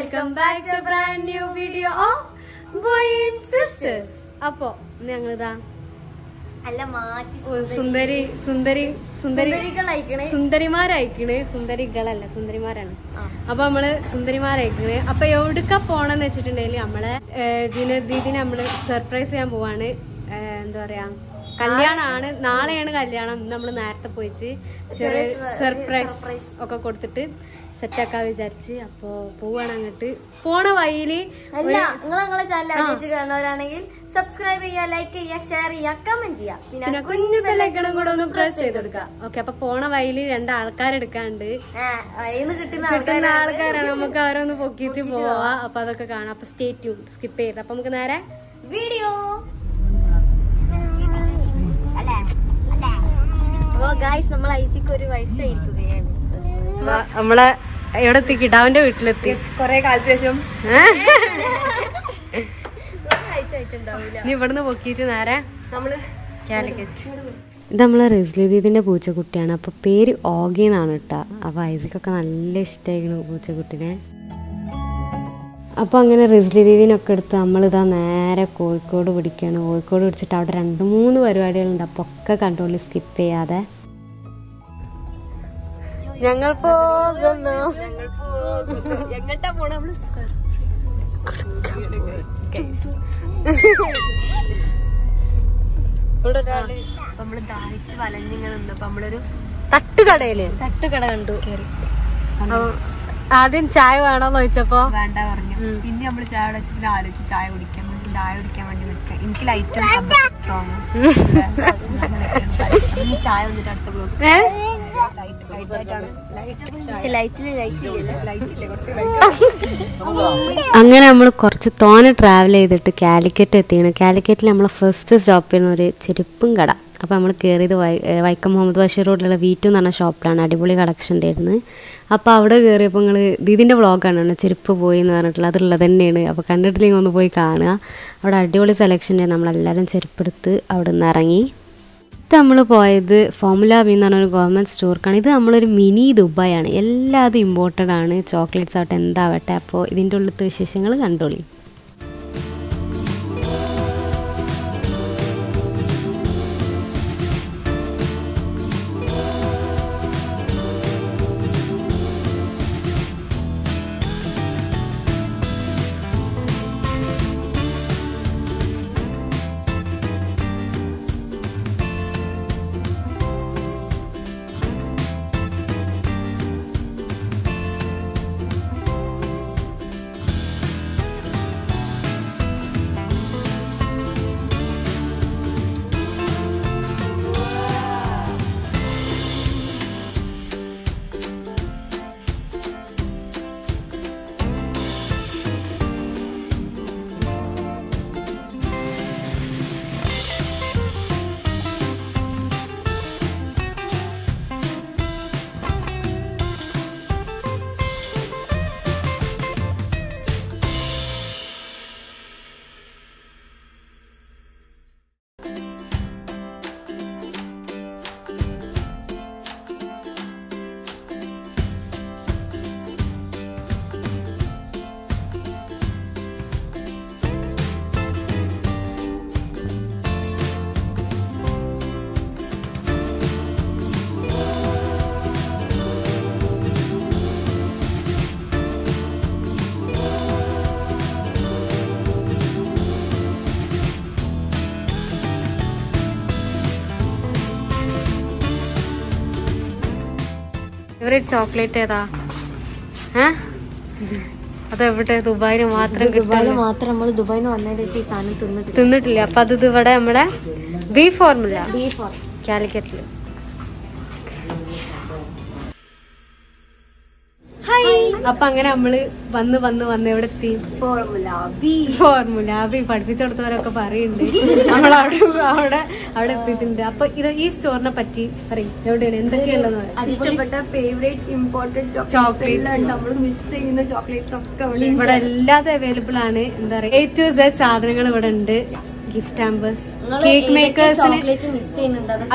welcome back to a brand new video of Boy and Sisters. അപ്പോ ഞങ്ങളിതാ സുന്ദരിമാരയക്കണേ, സുന്ദരികളല്ല സുന്ദരിമാരാണ്. അപ്പൊ നമ്മള് സുന്ദരിമാരയക്കണേ. അപ്പൊ എവിടക്ക പോണെന്ന് വെച്ചിട്ടുണ്ടെങ്കിൽ നമ്മളെ ജിനദീദിനെ നമ്മള് സർപ്രൈസ് ചെയ്യാൻ പോവാണ്. എന്താ പറയാ, കല്യാണാണ്, നാളെയാണ് കല്യാണം. നമ്മള് നേരത്തെ പോയിട്ട് ചെറിയ സർപ്രൈസ് ഒക്കെ കൊടുത്തിട്ട് സെറ്റാക്കാൻ വിചാരിച്ച്. അപ്പൊ പോവാണ് അങ്ങോട്ട്. പോണ വഴിയില് നിങ്ങളെ ചാനൽ ആദ്യമായിട്ട് കാണുന്നവരാണെങ്കിൽ സബ്സ്ക്രൈബ് ചെയ്യുക, ലൈക്ക് ചെയ്യുക, ഷെയർ ചെയ്യുക, കമന്റ് ചെയ്യുക, പിന്നെ കുഞ്ഞു ബെല്ലൈക്കണും കൂടെ ഒന്ന് പ്രസ് ചെയ്ത് കൊടുക്കുക. ഓക്കെ, അപ്പൊ പോണ വഴിയില് 2 ആൾക്കാരെടുക്കാണ്ട് കിട്ടുന്ന ആൾക്കാരാണ്. നമുക്ക് അവരൊന്ന് പൊക്കിയിട്ട് പോവാ. അപ്പൊ അതൊക്കെ കാണാം. അപ്പൊ സ്റ്റേ ട്യൂൺ, സ്കിപ്പ് ചെയ്ത്. അപ്പൊ നമുക്ക് നേരെ വീഡിയോ. അപ്പൊ ഗൈസ്, നമ്മൾ ഐസിക്ക് ഒരു വയസ്സായിരിക്കുകയാണ്. നമ്മളെ എവിടെ എത്തി? കിടാവിന്റെ വീട്ടിലെത്തി. കൊറേ കാലത്തിന് ശേഷം. നീ ഇവിടുന്ന് പൊക്കിയിട്ട് നേരെ നമ്മള് കാലിക്കറ്റ്. ഇത് നമ്മളെ റിസ്ലിദീദിന്റെ പൂച്ചക്കുട്ടിയാണ്. അപ്പൊ പേര് ഓഗി എന്നാണ് കേട്ടാ. അപ്പൊ ഐസിക്കൊക്കെ നല്ല ഇഷ്ടമായിരുന്നു പൂച്ചക്കുട്ടിനെ. അപ്പൊ അങ്ങനെ റിസ്ലിദീദിനൊക്കെ എടുത്ത് നമ്മളിതാ നേരെ കോഴിക്കോട് പിടിക്കുകയാണ്. കോഴിക്കോട് പിടിച്ചിട്ട് അവിടെ 2-3 പരിപാടികളുണ്ട്. അപ്പൊ ഒക്കെ കൺട്രോളിൽ സ്കിപ്പ് ചെയ്യാതെ ഞങ്ങൾ പോകുന്നു. എങ്ങട്ടാ പോണ? നമ്മള് ദാഹിച്ച് വലഞ്ഞിങ്ങനെ നിന്നപ്പോ നമ്മളൊരു തട്ടുകട കണ്ടു. ആദ്യം ചായ വേണോന്ന് ചോദിച്ചപ്പോ വേണ്ട പറഞ്ഞു. പിന്നെ നമ്മള് ചായ പിന്നെ ആലോചിച്ചു ചായ കുടിക്കാൻ വേണ്ടി നിൽക്കാം. എനിക്ക് ലൈറ്റ് സ്ട്രോങ് ചായ വന്നിട്ട് അടുത്ത ബ്ലോക്ക് അങ്ങനെ നമ്മൾ കുറച്ച് തോനെ ട്രാവൽ ചെയ്തിട്ട് കാലിക്കറ്റ് എത്തിയാണ്. കാലിക്കറ്റിൽ നമ്മളെ ഫസ്റ്റ് സ്റ്റോപ്പിൽ ഒരു ചെരുപ്പും കട. അപ്പോൾ നമ്മൾ കയറിയത് വൈക്കം മുഹമ്മദ് ബഷീർ റോഡിലുള്ള V2 എന്ന് പറഞ്ഞ ഷോപ്പിലാണ്. അടിപൊളി കളക്ഷൻ ഉണ്ടായിരുന്നു. അപ്പോൾ അവിടെ കയറിയപ്പോൾ നിങ്ങൾ ദീദിൻ്റെ വ്ളോഗാണ് ചെരുപ്പ് പോയി എന്ന് പറഞ്ഞിട്ടുള്ളത്. അതുള്ളത് തന്നെയാണ്. അപ്പോൾ കണ്ടിട്ടില്ലെങ്കിൽ ഒന്ന് പോയി കാണുക. അവിടെ അടിപൊളി സെലക്ഷൻ ഉണ്ടായിരുന്നു. നമ്മളെല്ലാവരും ചെരുപ്പെടുത്ത് അവിടെ നിന്ന് ഇറങ്ങി. ഇത് നമ്മൾ പോയത് ഫോമുല ബി എന്ന് പറഞ്ഞൊരു ഗവൺമെൻറ് സ്റ്റോർക്കാണ്. ഇത് നമ്മളൊരു മിനി ദുബായാണ്. എല്ലാതും ഇമ്പോർട്ടഡ് ആണ്. ചോക്ലേറ്റ്സ് ആവട്ടെ എന്താവട്ടെ. അപ്പോൾ ഇതിൻ്റെ ഉള്ളിലത്തെ വിശേഷങ്ങൾ കണ്ടോളി. ഫേവറേറ്റ് ചോക്ലേറ്റ് ഏതാ? അതെവിടെ? ദുബായില് മാത്രം നമ്മൾ ദുബായിന്ന് വന്നതിന് ശേഷം ഈ സാധനം തിന്നിട്ടില്ല. അപ്പൊ അത് ഇവിടെ നമ്മുടെ ബി ഫോർമുല കാലിക്കറ്റില്. അപ്പൊ അങ്ങനെ നമ്മള് വന്ന് എവിടെ എത്തി? ഫോർമുല ബി പഠിപ്പിച്ചു കൊടുത്തവരൊക്കെ പറയുന്നുണ്ട്. നമ്മളവിടെ എത്തിയിട്ടുണ്ട്. അപ്പൊ ഈ സ്റ്റോറിനെ പറ്റി പറയും. എവിടെയാണ്, എന്തൊക്കെയുള്ളതെന്ന് പറയും. ഫേവറേറ്റ് ഇമ്പോർട്ടന്റ് ചോക്ലേറ്റ്, നമ്മൾ മിസ് ചെയ്യുന്ന ചോക്ലേറ്റ്സ് ഒക്കെ ഇവിടെ എല്ലാതും അവൈലബിൾ ആണ്. എന്താ പറയാ, A to Z സാധനങ്ങൾ ഇവിടെ ഉണ്ട്. ഗിഫ്റ്റ് ഹാമ്പേഴ്സ്, കേക്ക് മേക്കേഴ്സിന്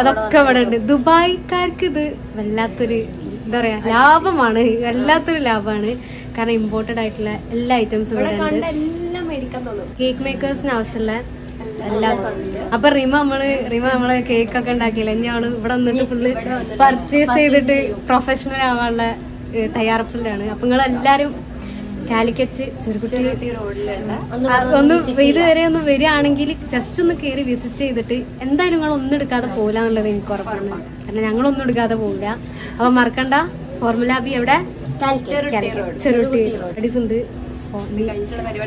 അതൊക്കെ ഇവിടെ ഉണ്ട്. ദുബായിക്കാർക്ക് ഇത് വല്ലാത്തൊരു എന്താ പറയാ ലാഭമാണ്, വല്ലാത്തൊരു ലാഭമാണ്. കാരണം ഇമ്പോർട്ടഡ് ആയിട്ടുള്ള എല്ലാ ഐറ്റംസും എല്ലാം മേടിക്കാൻ തോന്നും. കേക്ക് മേക്കേഴ്സിന് ആവശ്യമുള്ള എല്ലാ. അപ്പൊ റിമ നമ്മള് കേക്ക് ഒക്കെ ഉണ്ടാക്കിയില്ല, ഇനി അവള് ഇവിടെ വന്നിട്ട് ഫുള്ള് പർച്ചേസ് ചെയ്തിട്ട് പ്രൊഫഷണൽ ആവാനുള്ള തയ്യാറെടുപ്പിലാണ്. അപ്പൊ നിങ്ങളെല്ലാരും കാലിക്കറ്റ് ചെറുകുട്ടി റോഡിലുള്ള ഒന്ന് ഇതുവരെ ഒന്ന് വരികയാണെങ്കിൽ ജസ്റ്റ് ഒന്ന് കയറി വിസിറ്റ് ചെയ്തിട്ട് എന്തായാലും നിങ്ങൾ ഒന്നും എടുക്കാതെ പോകില്ല എന്നുള്ളത് എനിക്ക് ഉറപ്പാണ്. കാരണം ഞങ്ങളൊന്നും എടുക്കാതെ പോകില്ല. അപ്പൊ മറക്കണ്ട, ഫോർമുല ബി എവിടെ? ചെറുകുട്ടി റോഡീസ് ഉണ്ട്.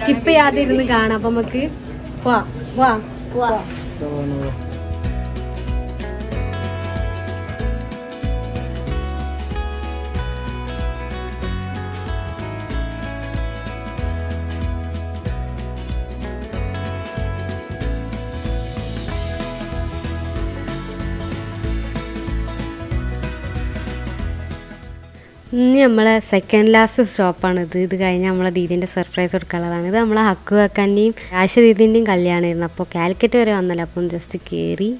സ്കിപ്പ് ചെയ്യാതെ ഇരുന്ന് കാണാം. അപ്പൊ നമുക്ക് വാ വാ വാ. ഇനി നമ്മളെ സെക്കൻഡ് ലാസ്റ്റ് സ്റ്റോപ്പാണിത്. ഇത് കഴിഞ്ഞാൽ നമ്മളെ ദീദിൻ്റെ സർപ്രൈസ് കൊടുക്കാനുള്ളതാണ്. ഇത് നമ്മളെ ഹക്കു കാക്കാൻ്റെയും ആശ ദീദിൻ്റെയും കല്യാണമായിരുന്നു. അപ്പോൾ കാലിക്കറ്റ് വരെ വന്നല്ലോ, അപ്പം ജസ്റ്റ് കയറി.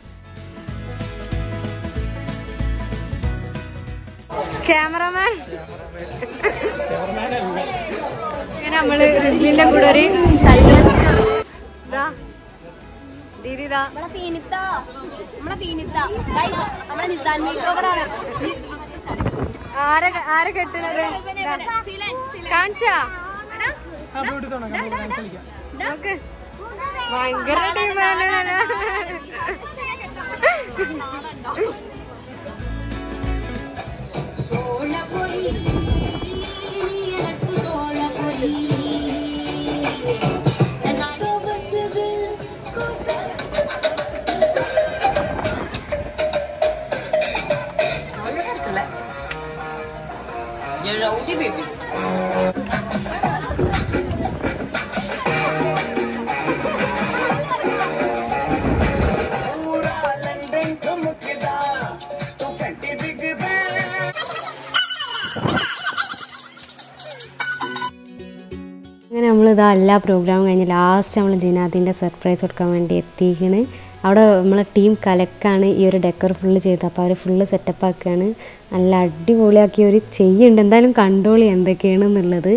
ക്യാമറമാൻ ഇങ്ങനെ നമ്മള് റിസ്ലിന്റെ കൂടെ ഒരു ദീദി ആരെ കെട്ടുന്നത് കാണിച്ചാ നോക്ക്. ഭയങ്കര ഡിമാൻഡ്. അങ്ങനെ നമ്മളിതാ എല്ലാ പ്രോഗ്രാമും കഴിഞ്ഞ് ലാസ്റ്റ് നമ്മൾ ജിനാദിൻ്റെ സർപ്രൈസ് കൊടുക്കാൻ വേണ്ടി എത്തിക്കണ്. അവിടെ നമ്മളെ ടീം കലക്കാണ് ഈ ഒരു ഡെക്കർ ഫുള്ള് ചെയ്തത്. അപ്പോൾ അവർ ഫുള്ള് സെറ്റപ്പ് ആക്കുകയാണ്. നല്ല അടിപൊളിയാക്കി അവർ ചെയ്യുന്നുണ്ട്. എന്തായാലും കണ്ടോളി എന്തൊക്കെയാണെന്നുള്ളത്.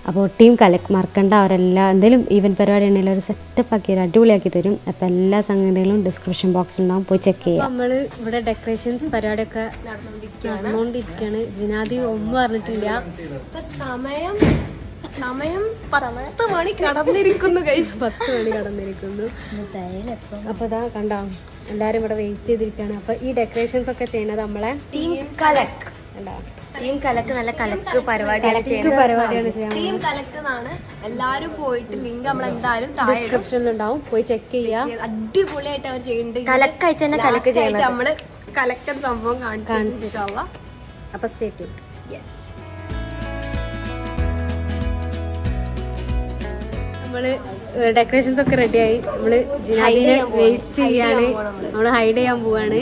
അപ്പോൾ ടീം കലക്ക് മറക്കണ്ട, അവരെല്ലാം എന്തെങ്കിലും ഈവൻറ്റ് പരിപാടി ഉണ്ടെങ്കിൽ അവർ സെറ്റപ്പ് ആക്കി തരും, അടിപൊളിയാക്കി തരും. അപ്പോൾ എല്ലാ സംഗതികളും ഡിസ്ക്രിപ്ഷൻ ബോക്സിലുണ്ടാവും, പോയി ചെക്ക് ചെയ്യാം. നമ്മൾ ഇവിടെ ഡെക്കറേഷൻസ് പരിപാടിയൊക്കെ നടന്നുകൊണ്ടിരിക്കുകയാണ്. ജിനാദി ഒന്നും പറഞ്ഞിട്ടില്ല. സമയം 10 മണി കടന്നിരിക്കുന്നു. 10 മണി കടന്നിരിക്കുന്നു. അപ്പൊ ഇതാ കണ്ടോ, എല്ലാരും ഇവിടെ വെയിറ്റ് ചെയ്തിരിക്കുകയാണ്. അപ്പൊ ഈ ഡെക്കറേഷൻസ് ഒക്കെ ചെയ്യുന്നത് നമ്മളെ ടീം കലക്ക്. ടീം കലക്ക് നല്ല കലക്ക് പരിപാടിയാണ് ചെയ്യുന്നത്. ടീം കലക്ക് എന്നാണ്. എല്ലാരും പോയിട്ട് ലിങ്ക് നമ്മൾ എന്തായാലും ഡിസ്ക്രിപ്ഷനിൽ ഉണ്ടാവും, പോയി ചെക്ക് ചെയ്യാം. അടിപൊളിയായിട്ട് അവർ ചെയ്യുന്നുണ്ട്. കലക്കായിട്ട് തന്നെ കലക്ക് ചെയ്യുന്നത്. നമ്മള് കലക്കുന്ന സംഭവം കാണിച്ചിട്ടാവാ. അപ്പൊ സ്റ്റേ ട്യൂൺ. നമ്മള് ഡെക്കറേഷൻസ് ഒക്കെ റെഡിയായി. നമ്മള് ജിനാദിനെ വെയിറ്റ് ചെയ്യാണ്. നമ്മള് ഹൈഡ് ചെയ്യാൻ പോവാണ്.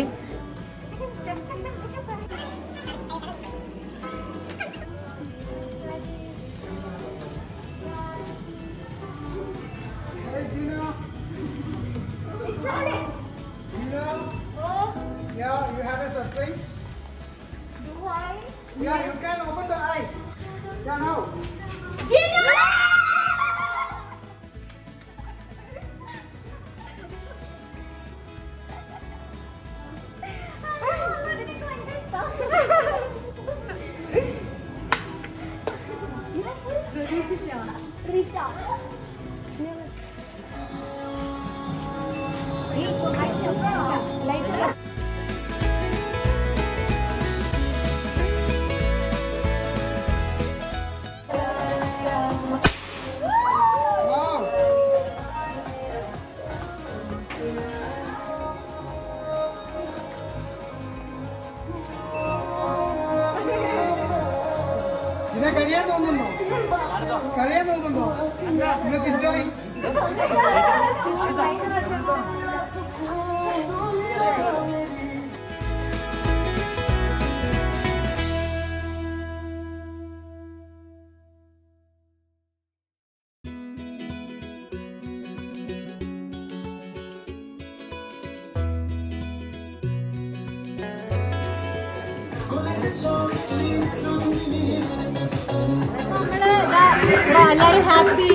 എല്ലാരും ഹാപ്പി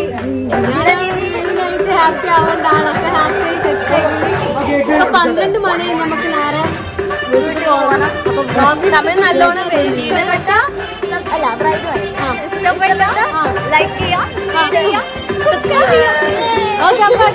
ഹാപ്പി ആവേണ്ടാണ് ഒക്കെ ഹാപ്പി ആയി സെറ്റ് ആയി. ഇപ്പൊ 12 മണി നമുക്ക് നേരെ വീട്ടിൽ പോകണം. അപ്പൊ നല്ലോണം ഇഷ്ടപ്പെട്ട ലൈക്ക് ചെയ്യാം. ഓക്കെ, അപ്പൊ